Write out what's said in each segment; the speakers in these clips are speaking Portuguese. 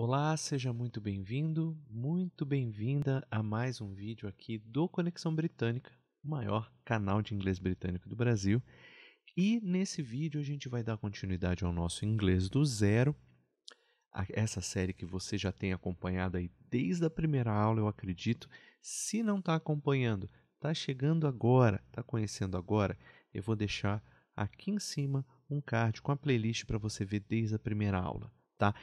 Olá, seja muito bem-vindo, muito bem-vinda a mais um vídeo aqui do Conexão Britânica, o maior canal de inglês britânico do Brasil. E nesse vídeo a gente vai dar continuidade ao nosso inglês do zero, essa série que você já tem acompanhado aí desde a primeira aula, eu acredito. Se não está acompanhando, está chegando agora, está conhecendo agora, eu vou deixar aqui em cima um card com a playlist para você ver desde a primeira aula, tá?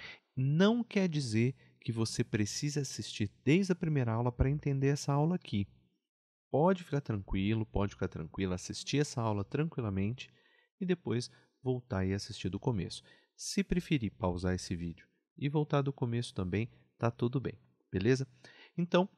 Não quer dizer que você precise assistir desde a primeira aula para entender essa aula aqui. Pode ficar tranquilo, pode ficar tranquila, assistir essa aula tranquilamente e depois voltar e assistir do começo. Se preferir pausar esse vídeo e voltar do começo também, tá tudo bem, beleza? Então,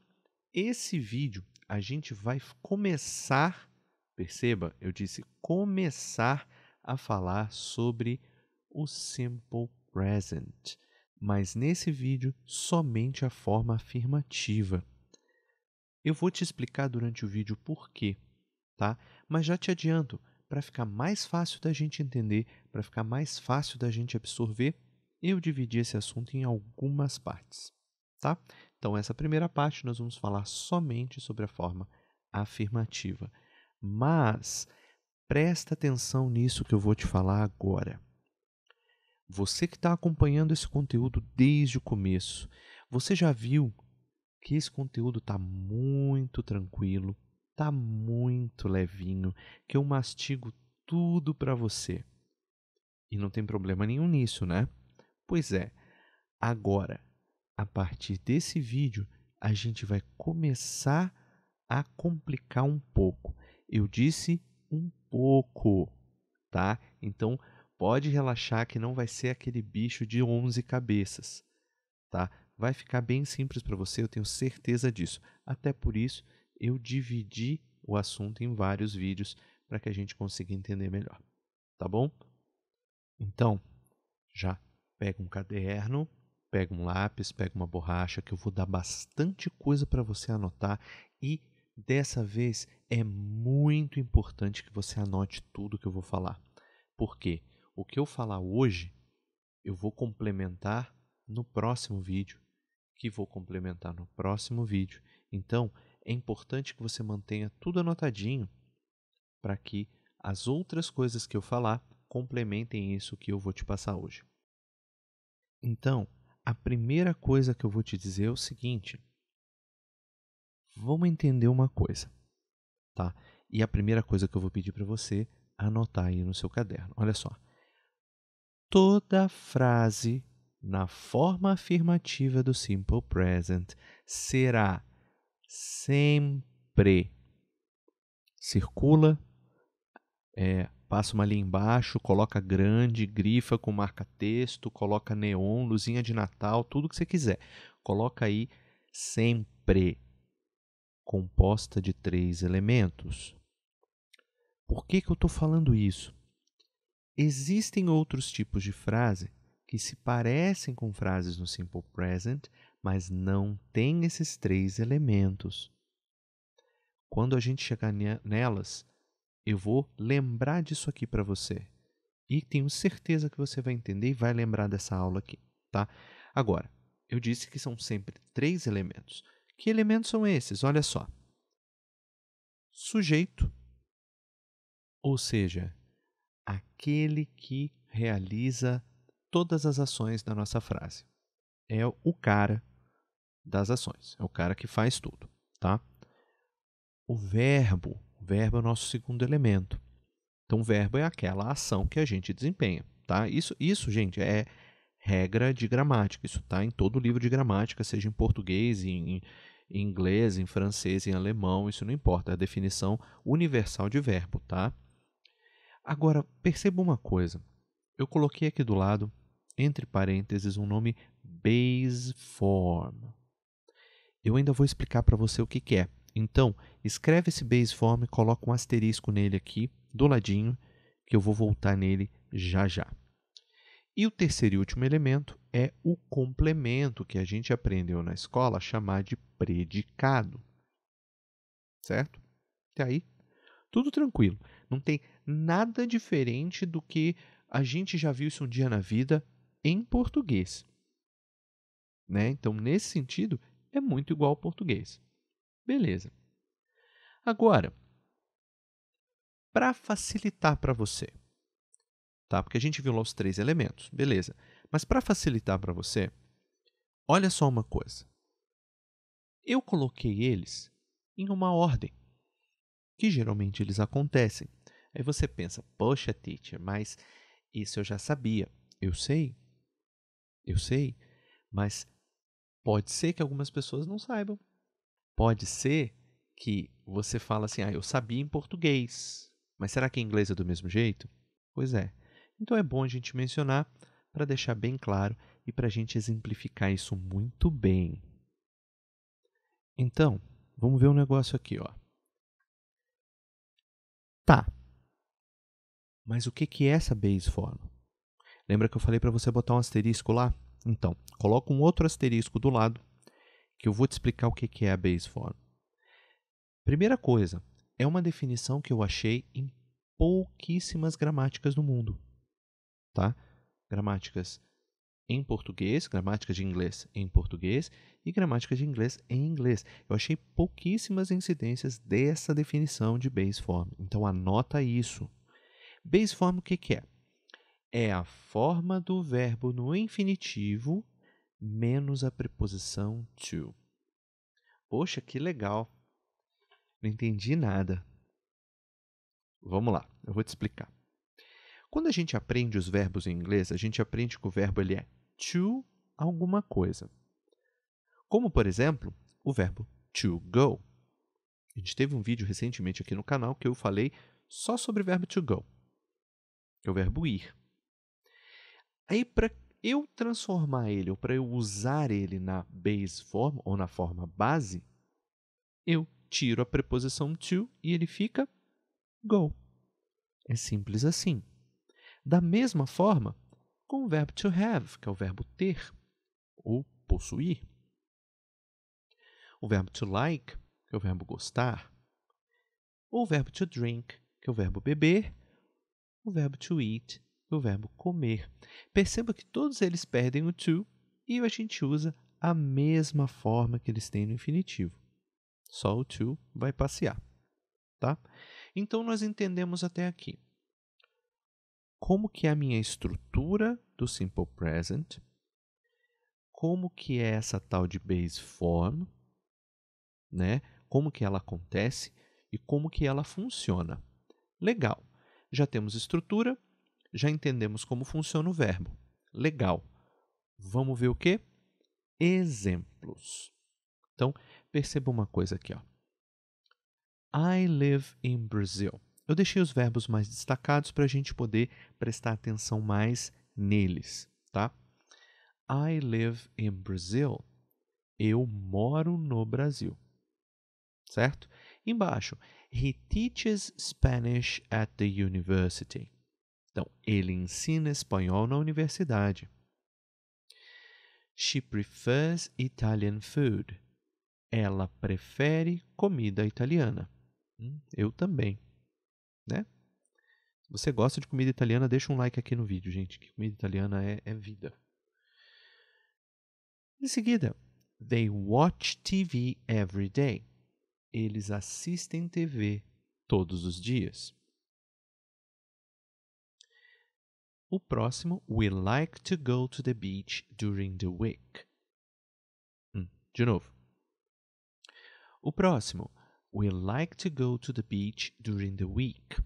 esse vídeo a gente vai começar, perceba, eu disse começar a falar sobre o simple present, mas nesse vídeo somente a forma afirmativa. Eu vou te explicar durante o vídeo por quê, tá? Mas já te adianto, para ficar mais fácil da gente entender, para ficar mais fácil da gente absorver, eu dividi esse assunto em algumas partes, tá? Então, essa primeira parte nós vamos falar somente sobre a forma afirmativa. Mas presta atenção nisso que eu vou te falar agora. Você que está acompanhando esse conteúdo desde o começo, você já viu que esse conteúdo está muito tranquilo, está muito levinho, que eu mastigo tudo para você. E não tem problema nenhum nisso, né? Pois é, agora, a partir desse vídeo, a gente vai começar a complicar um pouco. Eu disse um pouco, tá? Então, pode relaxar que não vai ser aquele bicho de 11 cabeças, tá? Vai ficar bem simples para você, eu tenho certeza disso. Até por isso, eu dividi o assunto em vários vídeos para que a gente consiga entender melhor, tá bom? Então, já pega um caderno, pega um lápis, pega uma borracha, que eu vou dar bastante coisa para você anotar e dessa vez é muito importante que você anote tudo que eu vou falar. Por quê? O que eu falar hoje, eu vou complementar no próximo vídeo, que vou complementar no próximo vídeo. Então, é importante que você mantenha tudo anotadinho para que as outras coisas que eu falar complementem isso que eu vou te passar hoje. Então, a primeira coisa que eu vou te dizer é o seguinte: vamos entender uma coisa, tá? E a primeira coisa que eu vou pedir para você anotar aí no seu caderno. Olha só. Toda frase na forma afirmativa do simple present será sempre. Circula, passa uma linha embaixo, coloca grande, grifa com marca-texto, coloca neon, luzinha de Natal, tudo que você quiser. Coloca aí sempre, composta de 3 elementos. Por que eu estou falando isso? Existem outros tipos de frase que se parecem com frases no simple present, mas não têm esses 3 elementos. Quando a gente chegar nelas, eu vou lembrar disso aqui para você. E tenho certeza que você vai entender e vai lembrar dessa aula aqui, tá? Agora, eu disse que são sempre 3 elementos. Que elementos são esses? Olha só. Sujeito, ou seja, aquele que realiza todas as ações da nossa frase. É o cara das ações, é o cara que faz tudo, tá? O verbo é o nosso segundo elemento. Então, o verbo é aquela ação que a gente desempenha, tá? Isso, gente, é regra de gramática. Isso está em todo livro de gramática, seja em português, em inglês, em francês, em alemão, isso não importa. É a definição universal de verbo, tá? Agora, perceba uma coisa. Eu coloquei aqui do lado, entre parênteses, um nome base form. Eu ainda vou explicar para você o que é. Então, escreve esse base form, coloca um asterisco nele aqui, do ladinho, que eu vou voltar nele já já. E o terceiro e último elemento é o complemento, que a gente aprendeu na escola a chamar de predicado. Certo? Até aí, tudo tranquilo. Não tem nada diferente do que a gente já viu isso um dia na vida em português. né? Então, nesse sentido, é muito igual ao português. Beleza. Agora, para facilitar para você, tá? Porque a gente viu lá os 3 elementos, beleza. Mas para facilitar para você, olha só uma coisa. Eu coloquei eles em uma ordem, que geralmente eles acontecem. Aí você pensa, poxa, teacher, mas isso eu já sabia. Eu sei, mas pode ser que algumas pessoas não saibam. Pode ser que você fala assim, eu sabia em português, mas será que em inglês é do mesmo jeito? Pois é. Então é bom a gente mencionar para deixar bem claro e para a gente exemplificar isso muito bem. Então, vamos ver um negócio aqui, ó. Tá, mas o que é essa base form? Lembra que eu falei para você botar um asterisco lá? Então, coloca um outro asterisco do lado, que eu vou te explicar o que é a base form. Primeira coisa, é uma definição que eu achei em pouquíssimas gramáticas no mundo, tá? Gramáticas em português, gramática de inglês em português e gramática de inglês em inglês. Eu achei pouquíssimas incidências dessa definição de base form. Então, anota isso. Base form o que é? É a forma do verbo no infinitivo menos a preposição to. Poxa, que legal! Não entendi nada. Vamos lá, eu vou te explicar. Quando a gente aprende os verbos em inglês, a gente aprende que o verbo ele é to alguma coisa. Como, por exemplo, o verbo to go. A gente teve um vídeo recentemente aqui no canal que eu falei só sobre o verbo to go, que é o verbo ir. Aí, para eu transformar ele, ou para eu usar ele na base form, ou na forma base, eu tiro a preposição to e ele fica go. É simples assim. Da mesma forma, com o verbo to have, que é o verbo ter ou possuir. O verbo to like, que é o verbo gostar. O verbo to drink, que é o verbo beber. O verbo to eat, que é o verbo comer. Perceba que todos eles perdem o to e a gente usa a mesma forma que eles têm no infinitivo. Só o to vai passear, tá? Então, nós entendemos até aqui como que é a minha estrutura do Simple Present, como que é essa tal de base form, né? Como que ela acontece e como que ela funciona. Legal. Já temos estrutura, já entendemos como funciona o verbo. Legal. Vamos ver o quê? Exemplos. Então, perceba uma coisa aqui, ó. I live in Brazil. Eu deixei os verbos mais destacados para a gente poder prestar atenção mais neles, tá? I live in Brazil. Eu moro no Brasil, certo? Embaixo, he teaches Spanish at the university. Então, ele ensina espanhol na universidade. She prefers Italian food. Ela prefere comida italiana. Eu também, né? Se você gosta de comida italiana, deixa um like aqui no vídeo, gente, que comida italiana é vida. Em seguida, they watch TV every day. Eles assistem TV todos os dias. O próximo, we like to go to the beach during the week. De novo. O próximo, we like to go to the beach during the week.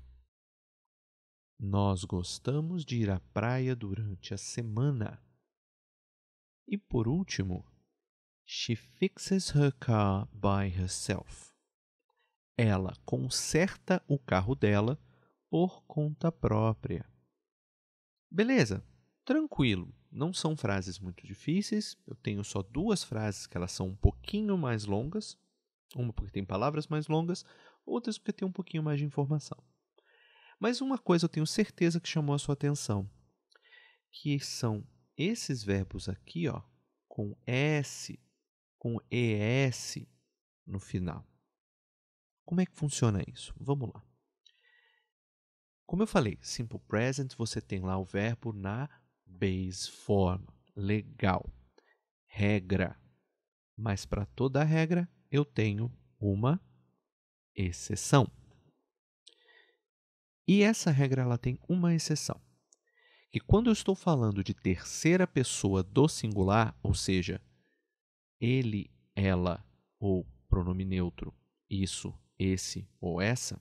Nós gostamos de ir à praia durante a semana. E por último, she fixes her car by herself. Ela conserta o carro dela por conta própria. Beleza, tranquilo. Não são frases muito difíceis. Eu tenho só 2 frases que elas são um pouquinho mais longas. Uma porque tem palavras mais longas, outras porque tem um pouquinho mais de informação. Mas uma coisa eu tenho certeza que chamou a sua atenção, que são esses verbos aqui, ó, com S, com ES no final. Como é que funciona isso? Vamos lá. Como eu falei, Simple Present, você tem lá o verbo na base form. Legal. regra. Mas para toda regra, eu tenho uma exceção. E essa regra ela tem uma exceção. Que quando eu estou falando de terceira pessoa do singular, ou seja, ele, ela ou pronome neutro, isso, esse ou essa,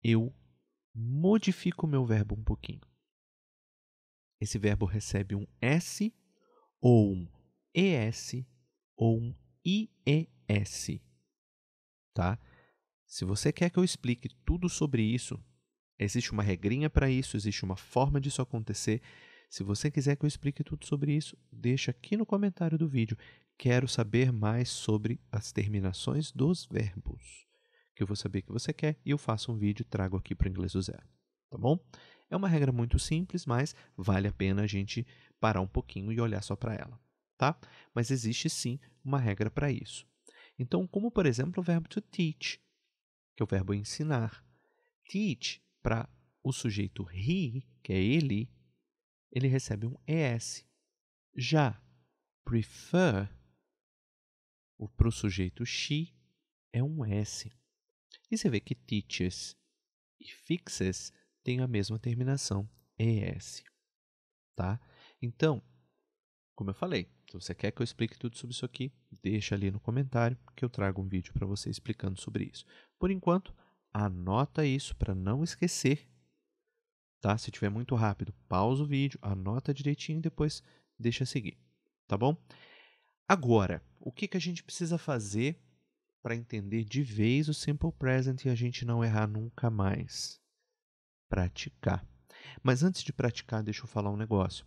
eu modifico o meu verbo um pouquinho. Esse verbo recebe um S ou um ES ou um IES, tá? Se você quer que eu explique tudo sobre isso, existe uma regrinha para isso, existe uma forma disso acontecer. Se você quiser que eu explique tudo sobre isso, deixa aqui no comentário do vídeo. Quero saber mais sobre as terminações dos verbos, que eu vou saber que você quer e eu faço um vídeo e trago aqui para o Inglês do Zero, tá bom? É uma regra muito simples, mas vale a pena a gente parar um pouquinho e olhar só para ela, tá? Mas existe sim uma regra para isso. Então, como por exemplo o verbo to teach, que é o verbo ensinar. Teach, para o sujeito he, que é ele recebe um ES. Já prefer, para o sujeito she, é um S. E você vê que teaches e fixes têm a mesma terminação, ES. Tá? Então, como eu falei, se você quer que eu explique tudo sobre isso aqui, deixa ali no comentário que eu trago um vídeo para você explicando sobre isso. Por enquanto, anota isso para não esquecer. Tá? Se estiver muito rápido, pausa o vídeo, anota direitinho e depois deixa seguir. Tá bom? Agora, o que a gente precisa fazer para entender de vez o Simple Present e a gente não errar nunca mais? Praticar. Mas antes de praticar, deixa eu falar um negócio.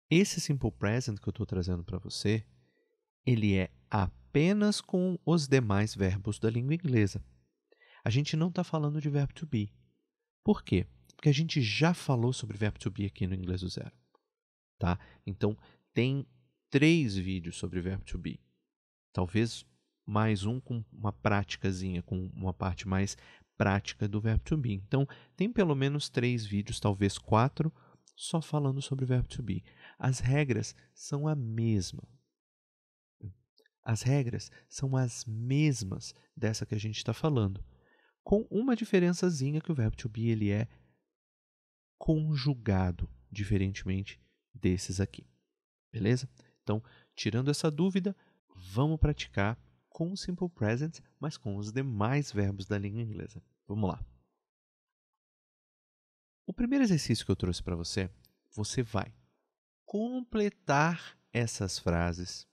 Esse Simple Present que eu estou trazendo para você, ele é apenas com os demais verbos da língua inglesa. A gente não está falando de verbo to be. Por quê? Porque a gente já falou sobre verbo to be aqui no Inglês do Zero. Tá? Então, tem 3 vídeos sobre verbo to be. Talvez mais um com uma práticazinha, com uma parte mais prática do verbo to be. Então, tem pelo menos 3 vídeos, talvez 4, só falando sobre verbo to be. As regras são a mesma. As regras são as mesmas dessa que a gente está falando, com uma diferençazinha que o verbo to be ele é conjugado, diferentemente desses aqui. Beleza? Então, tirando essa dúvida, vamos praticar com o Simple Present, mas com os demais verbos da língua inglesa. Vamos lá. O primeiro exercício que eu trouxe para você, você vai completar essas frases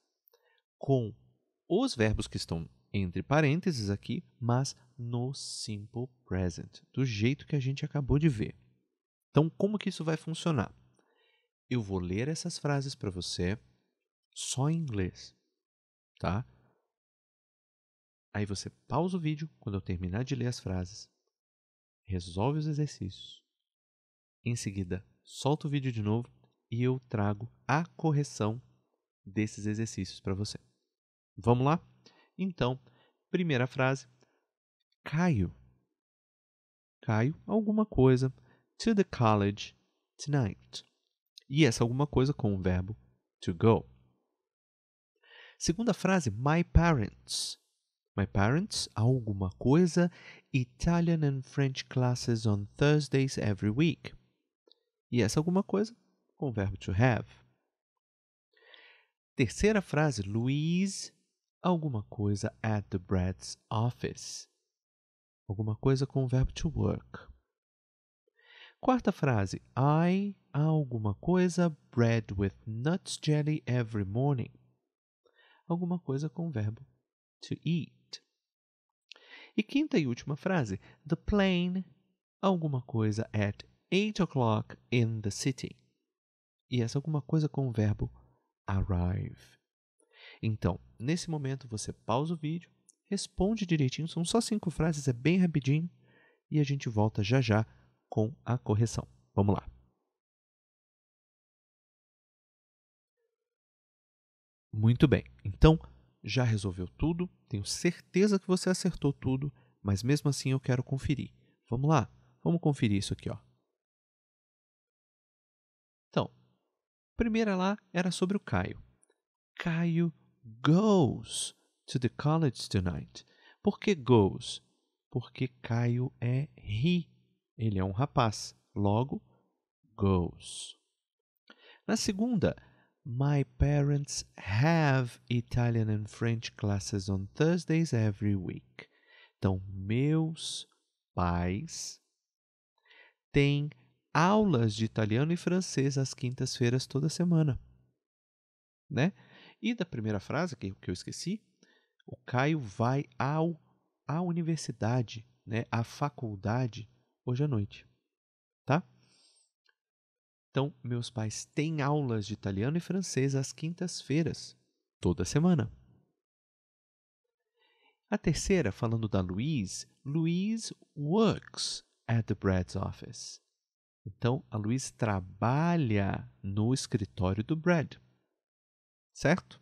com os verbos que estão entre parênteses aqui, mas no Simple Present, do jeito que a gente acabou de ver. Então, como que isso vai funcionar? Eu vou ler essas frases para você só em inglês, tá? Aí você pausa o vídeo quando eu terminar de ler as frases, resolve os exercícios. Em seguida, solta o vídeo de novo e eu trago a correção desses exercícios para você. Vamos lá? Então, primeira frase. Caio. Caio alguma coisa to the college tonight. E essa alguma coisa com o verbo to go. Segunda frase, my parents. My parents, alguma coisa, Italian and French classes on Thursdays every week. E essa alguma coisa com o verbo to have. Terceira frase, Louise, alguma coisa at the Brad's office. Alguma coisa com o verbo to work. Quarta frase, I, alguma coisa, bread with nuts jelly every morning. Alguma coisa com o verbo to eat. E quinta e última frase, the plane, alguma coisa at 8 o'clock in the city. E essa alguma coisa com o verbo arrive. Então, nesse momento, você pausa o vídeo, responde direitinho, são só 5 frases, é bem rapidinho, e a gente volta já já com a correção. Vamos lá. Muito bem. Então, já resolveu tudo, tenho certeza que você acertou tudo, mas mesmo assim eu quero conferir. Vamos lá? Vamos conferir isso aqui, ó. Então, Primeira lá era sobre o Caio. Caio goes to the college tonight. Por que goes? Porque Caio é he. Ele é um rapaz. Logo, goes. Na segunda, my parents have Italian and French classes on Thursdays every week. Então, meus pais têm aulas de italiano e francês às quintas-feiras toda semana, né? E da primeira frase que eu esqueci, o Caio vai à universidade, né? À faculdade hoje à noite, tá? Então, meus pais têm aulas de italiano e francês às quintas-feiras toda semana. A terceira, falando da Louise, Louise works at the Brad's office. Então, a Louise trabalha no escritório do Brad, certo?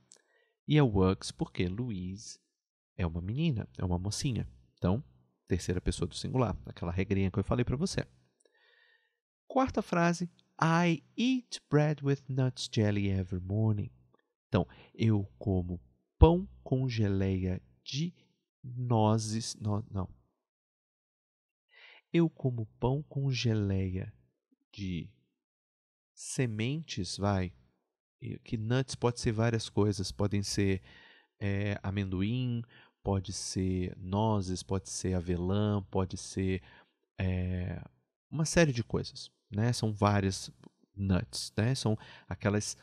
E é works porque Louise é uma menina, é uma mocinha. Então, terceira pessoa do singular, aquela regrinha que eu falei para você. Quarta frase, I eat bread with nuts jelly every morning. Então, eu como pão com geleia de nozes. Não. Eu como pão com geleia de sementes, que nuts pode ser várias coisas. Podem ser amendoim, pode ser nozes, pode ser avelã, pode ser uma série de coisas, né? São várias nuts, né? São aquelas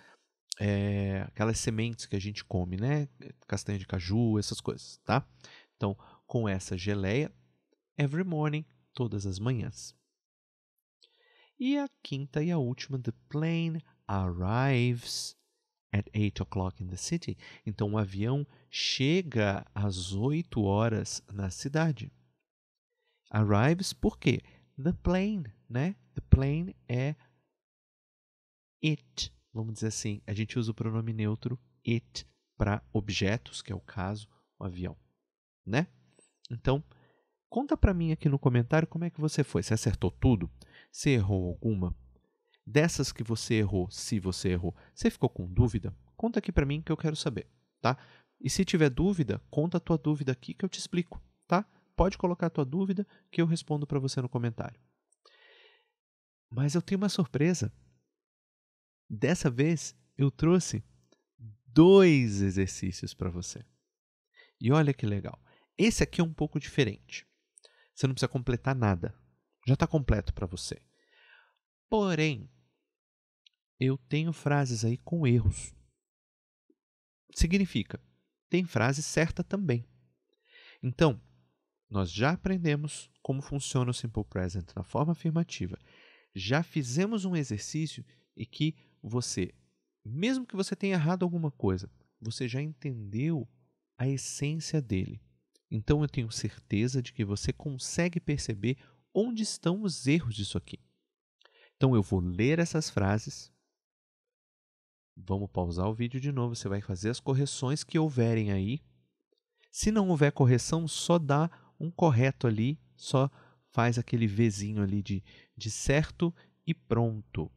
sementes que a gente come, né? Castanha de caju, essas coisas, tá? Então, com essa geleia, every morning, todas as manhãs. E a quinta e a última, the plane arrives at 8 o'clock in the city. Então, o avião chega às 8 horas na cidade. Arrives por quê? The plane, né? The plane é it. Vamos dizer assim, a gente usa o pronome neutro it para objetos, que é o caso, o avião, né? Então, conta para mim aqui no comentário como é que você foi. Você acertou tudo? Você errou alguma? Dessas que você errou, se você errou, você ficou com dúvida? Conta aqui para mim que eu quero saber, tá? E se tiver dúvida, conta a tua dúvida aqui que eu te explico, tá? Pode colocar a tua dúvida que eu respondo para você no comentário. Mas eu tenho uma surpresa. Dessa vez, eu trouxe 2 exercícios para você. E olha que legal. Esse aqui é um pouco diferente. Você não precisa completar nada. Já está completo para você. Porém, eu tenho frases aí com erros. Significa, tem frase certa também. Então, nós já aprendemos como funciona o Simple Present na forma afirmativa. Já fizemos um exercício e que você, mesmo que você tenha errado alguma coisa, você já entendeu a essência dele. Então, eu tenho certeza de que você consegue perceber onde estão os erros disso aqui. Então, eu vou ler essas frases. Vamos pausar o vídeo de novo. Você vai fazer as correções que houverem aí. Se não houver correção, só dá um correto ali, só faz aquele Vzinho ali de certo e pronto.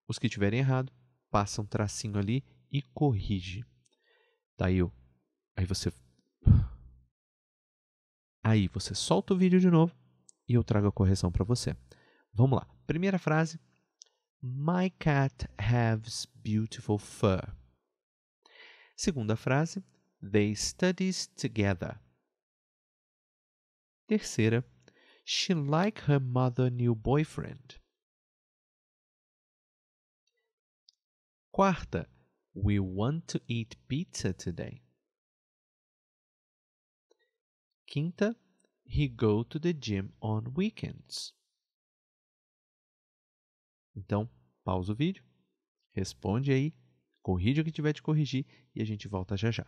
Os que tiverem errado, passa um tracinho ali e corrige. Daí você solta o vídeo de novo e eu trago a correção para você. Vamos lá. Primeira frase. My cat has beautiful fur. Segunda frase. They study together. Terceira. She like her mother new boyfriend. Quarta. We want to eat pizza today. Quinta. He go to the gym on weekends. Então, pausa o vídeo, responde aí, corrige o que tiver de corrigir e a gente volta já já.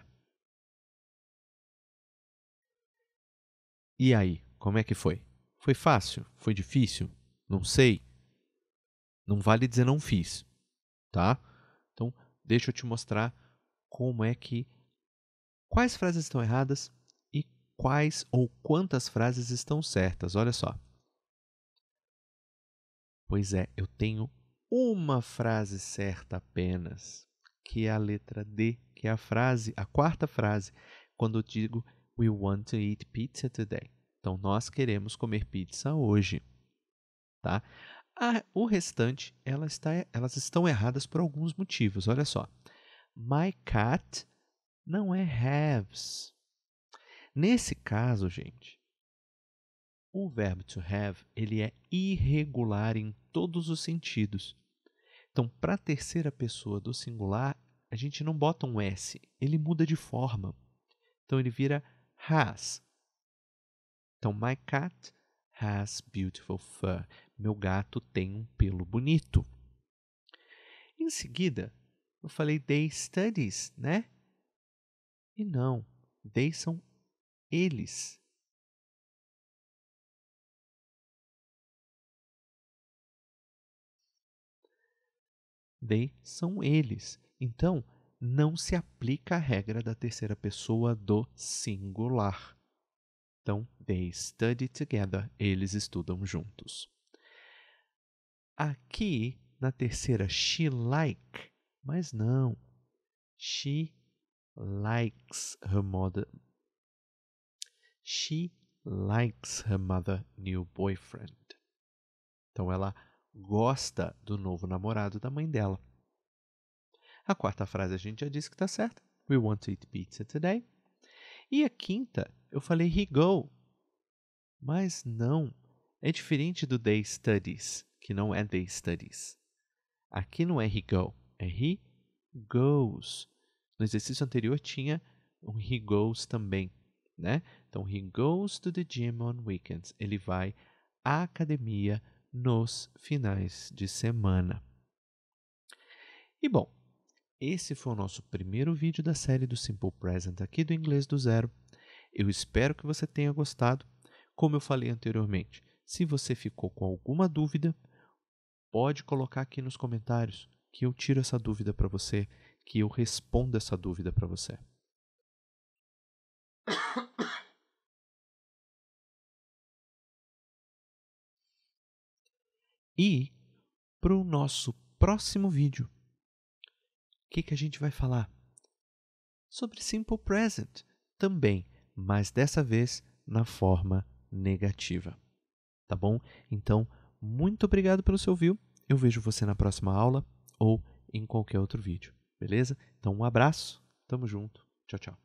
E aí, como é que foi? Foi fácil? Foi difícil? Não sei. Não vale dizer não fiz, tá? Então, deixa eu te mostrar quais frases estão erradas e quais ou quantas frases estão certas. Olha só. Pois é, eu tenho uma frase certa apenas, que é a letra D, que é a quarta frase, quando eu digo we want to eat pizza today. Então, nós queremos comer pizza hoje. Tá? O restante, elas estão erradas por alguns motivos. Olha só. My cat não é haves. Nesse caso, gente, o verbo to have ele é irregular em todos os sentidos. Então, para a terceira pessoa do singular, a gente não bota um S, ele muda de forma. Então, ele vira has. Então, my cat has beautiful fur. Meu gato tem um pelo bonito. Em seguida, eu falei they studies, né? E não, they são eles. They são eles. Então, não se aplica a regra da terceira pessoa do singular. Então, they study together. Eles estudam juntos. Aqui, na terceira, she like. Mas não. She likes her mother. She likes her mother new boyfriend. Então, ela gosta do novo namorado da mãe dela. A quarta frase a gente já disse que está certa. We want to eat pizza today. E a quinta, eu falei he go. Mas não. É diferente do they studies, que não é they studies. Aqui não é he go, é he goes. No exercício anterior tinha um he goes também, né? Então, he goes to the gym on weekends. Ele vai à academia nos finais de semana. E bom, esse foi o nosso primeiro vídeo da série do Simple Present aqui do Inglês do Zero. Eu espero que você tenha gostado. Como eu falei anteriormente, se você ficou com alguma dúvida, pode colocar aqui nos comentários que eu tiro essa dúvida para você, que eu respondo essa dúvida para você. E para o nosso próximo vídeo, o que a gente vai falar? Sobre Simple Present também, mas dessa vez na forma negativa. Tá bom? Então, muito obrigado pelo seu view. Eu vejo você na próxima aula ou em qualquer outro vídeo. Beleza? Então, um abraço. Tamo junto. Tchau, tchau.